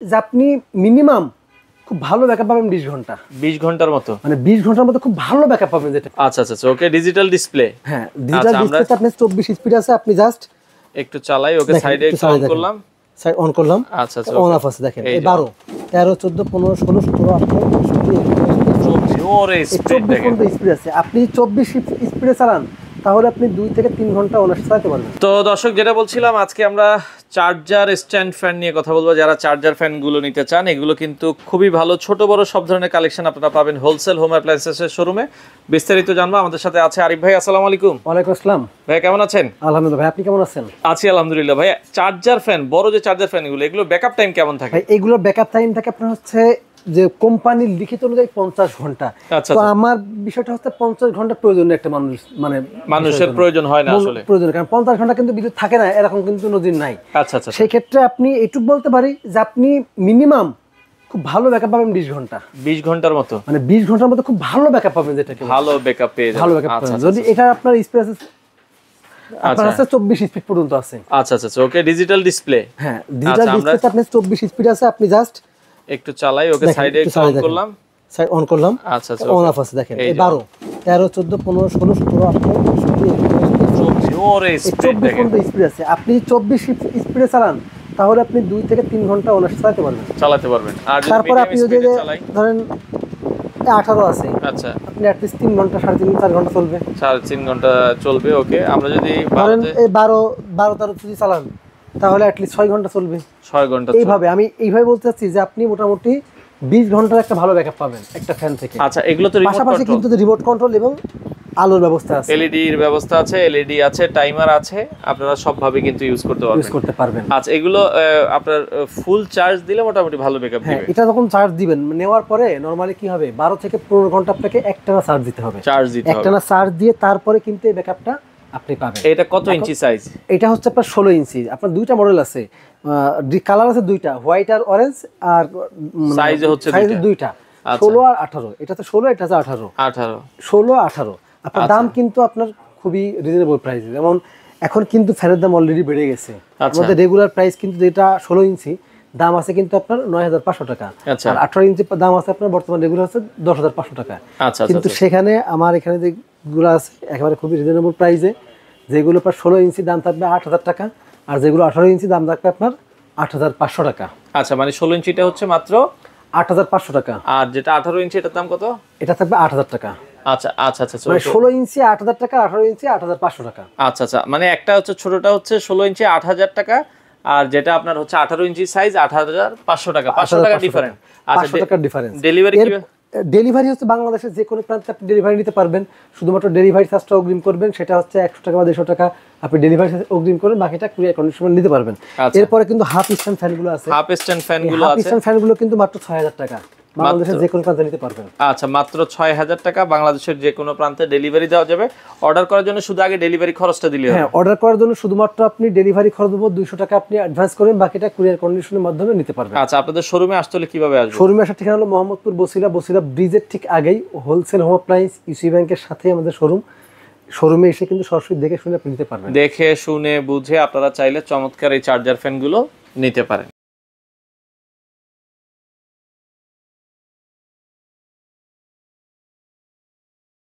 যে আপনি মিনিমাম খুব ভালো ব্যাকআপ পাবেন 20 ঘন্টা 20 ঘন্টার মতো, মানে 20 ঘন্টার মতো খুব ভালো ব্যাকআপ পাবেন যেটা। আচ্ছা আচ্ছা ওকে, ডিজিটাল ডিসপ্লে। হ্যাঁ, ডিজিটাল ডিসপ্লেতে আপনি 24 স্পিড আছে, আপনি জাস্ট একটু চালাই, ওকে সাইডে অন করলাম, সাইড অন করলাম, আচ্ছা আচ্ছা অন অফ আছে দেখেন। এই 12 13 14 15 16 17 18 19 ওরে স্পিড দেখেন, স্পিড আছে। আপনি 24 স্পিডে চালান তাহলে আপনি 2 থেকে 3 ঘন্টা অনায়াসে চালাতে পারবেন। তো দর্শক, যেটা বলছিলাম, আজকে আমরা চার্জার স্ট্যান্ড ফ্যান নিয়ে কথা বলবো। যারা চার্জার ফ্যান গুলো নিতে চান, এগুলো কিন্তু খুবই ভালো, ছোট বড় সব ধরনের কালেকশন আপনারা পাবেন হোলসেল হোম অ্যাপ্লায়েন্সেসের শোরুমে। বিস্তারিত জানবো, আমাদের সাথে আছে আরিফ ভাই। আসসালামু আলাইকুম। ওয়ালাইকুম আসসালাম ভাই, কেমন আছেন? আলহামদুলিল্লাহ ভাই, আপনি কেমন আছেন? আছি আলহামদুলিল্লাহ। ভাই, চার্জার ফ্যান, বড় যে চার্জার ফ্যান এগুলো ব্যাকআপ টাইম কেমন থাকে? ভাই এগুলোর ব্যাকআপ টাইম থাকে আপনার হচ্ছে যে কোম্পানির লিখিত অনুযায়ী 50 ঘন্টা। তো আমার বিষয়টা হচ্ছে 50 ঘন্টা প্রয়োজন একটা মানুষ, মানে মানুষের প্রয়োজন হয় না আসলে, প্রয়োজন, কারণ 50 ঘন্টা কিন্তু বিদ্যুৎ থাকে না, এরকম কিন্তু নজির নাই। আচ্ছা আচ্ছা, সেই ক্ষেত্রে আপনি এইটুকু বলতে পারি যে আপনি মিনিমাম খুব ভালো ব্যাকআপ পাবেন 20 ঘন্টা 20 ঘন্টার মতো, মানে 20 ঘন্টার মতো খুব ভালো ব্যাকআপ পাবেন, যেটাকে ভালো ব্যাকআপ পেয়ে যাবেন। ভালো ব্যাকআপ পাবেন যদি এটা আপনার স্পিড আছে, আপনার আছে 24 স্পিড পর্যন্ত আছে। আচ্ছা আচ্ছা ওকে, ডিজিটাল ডিসপ্লে। হ্যাঁ, ডিজিটাল ডিসপ্লেতে আপনি 24 স্পিড আছে, আপনি জাস্ট একটু চালাই, ওকে সাইডে অন করলাম, সাইড অন করলাম, আচ্ছা আচ্ছা অন অফ আছে দেখেন। এই 12 13 14 15 16 17 18 19 ওরে স্পিড দেখেন, স্পিড আছে। আপনি 24 স্পিডে চালান তাহলে আপনি 2 থেকে 3 ঘন্টা অনায়াসে চালাতে পারবেন। আর তারপর আপনি যদি ধরেন 18 আছে, আচ্ছা, আপনি at least 3 ঘন্টা 3.5 4 ঘন্টা চলবে, 3.5 ঘন্টা চলবে। ওকে, আমরা যদি ধরেন এই 12 13 যদি চালান তাহলে at least 6 ঘন্টা চলবে, 6 ঘন্টা। এইভাবে আমি এইভাবে বলতে চাচ্ছি যে আপনি মোটামুটি 20 ঘন্টার একটা ভালো ব্যাকআপ পাবেন একটা ফ্যান থেকে। আচ্ছা, এগুলো তো রিমোট কন্ট্রোল, পাশাপাশি কিন্তু রিমোট কন্ট্রোল এবং আলোর ব্যবস্থা আছে, এলইডি এর ব্যবস্থা আছে, এলইডি আছে, টাইমার আছে, আপনারা সবভাবে কিন্তু ইউজ করতে পারবেন। আচ্ছা, এগুলো আপনার ফুল চার্জ দিলে মোটামুটি ভালো ব্যাকআপ দিবে। এটা যখন চার্জ দিবেন, নেওয়ার পরে নরমালি কি হবে 12 থেকে 15 ঘন্টা আপনাকে একটানা চার্জ দিতে হবে, একটানা চার্জ দিয়ে তারপরে কিন্তু এই ব্যাকআপটা আপনি পাবেন। এটা কত ইঞ্চি সাইজ? এটা হচ্ছে আপনার 16 ইঞ্চি। আপনার দুইটা মডেল আছে, কালার আছে দুইটা, হোয়াইট আর অরেঞ্জ, আর সাইজ হচ্ছে দুইটা 16 আর 18। এটা তো 16, এটা হচ্ছে 18 16 18। আপনার দাম কিন্তু আপনার খুবই রিজনেবল প্রাইস। যেমন এখন কিন্তু ফ্যানের দাম অলরেডি বেড়ে গেছে, আমাদের রেগুলার প্রাইস কিন্তু যেটা 16 ইঞ্চি দাম আছে কিন্তু আপনার 9500 টাকা, আর 18 ইঞ্চি দাম আছে আপনার বর্তমান রেগুলার আছে 10500 টাকা। কিন্তু সেখানে আমার এখানে যেগুলো আছে একেবারে খুবই রিজনেবল প্রাইসে, যেগুলো আপনার 16 ইঞ্চি দাম থাকবে 8000 টাকা, আর যেগুলো 18 ইঞ্চি দাম থাকবে আপনার 8500 টাকা। আচ্ছা, মানে 16 ইঞ্চিটা হচ্ছে মাত্র 8500 টাকা, আর যেটা 18 ইঞ্চি এটার দাম কত? এটা থাকবে 8000 টাকা। আচ্ছা আচ্ছা আচ্ছা, মানে 16 ইঞ্চি 8000 টাকা, 18 ইঞ্চি 8500 টাকা। আচ্ছা আচ্ছা, মানে একটা হচ্ছে ছোটটা হচ্ছে 16 ইঞ্চি 8000 টাকা, আর যেটা আপনার হচ্ছে 18 ইঞ্চি সাইজ 8500 টাকা। 500 টাকা ডিফারেন্স। আচ্ছা, 500 টাকা ডিফারেন্স। ডেলিভারি কি? ডেলিভারি হচ্ছে বাংলাদেশের যে কোনো প্রান্তে আপনি ডেলিভারি নিতে পারবেন, শুধুমাত্র ডেলিভারি চার্জটা অগ্রিম করবেন, সেটা হচ্ছে 100 টাকা বা 150 টাকা আপনি ডেলিভারি অগ্রিম করবেন, বাকিটা কুরিয়ার কন্ডিশনে নিতে পারবেন। এরপরে কিন্তু হাফ স্ট্যান্ড ফ্যানগুলো আছে, হাফ স্ট্যান্ড ফ্যানগুলো আছে, হাফ স্ট্যান্ড ফ্যানগুলো কিন্তু মাত্র 6000 টাকা, বাংলাদেশের যে কোনো প্রান্তে নিতে পারবেন। আচ্ছা, মাত্র 6000 টাকা বাংলাদেশের যে কোনো প্রান্তে ডেলিভারি দেওয়া যাবে। অর্ডার করার জন্য শুধু আগে ডেলিভারি খরচটা দিলে হবে। হ্যাঁ, অর্ডার করার জন্য শুধুমাত্র আপনি ডেলিভারি খরচ দেবো 200 টাকা, আপনি অ্যাডভান্স করবেন, বাকিটা কুরিয়ার কন্ডিশনের মাধ্যমে নিতে পারবেন। আচ্ছা, আপনাদের শোরুমে আসতে হলে কিভাবে আসবে? শোরুমে আসার ঠিকানা হলো মোহাম্মদপুর বসিলা ব্রিজের ঠিক আগেই হোলসেল হোম অ্যাপ্লায়েন্স ইউসি ব্যাংকের সাথে আমাদের শোরুমে এসে কিন্তু সরাসরি দেখে শুনে আপনি নিতে পারবেন। দেখে শুনে বুঝে আপনারা চাইলে চমৎকার এই চার্জার ফ্যানগুলো নিতে পারেন।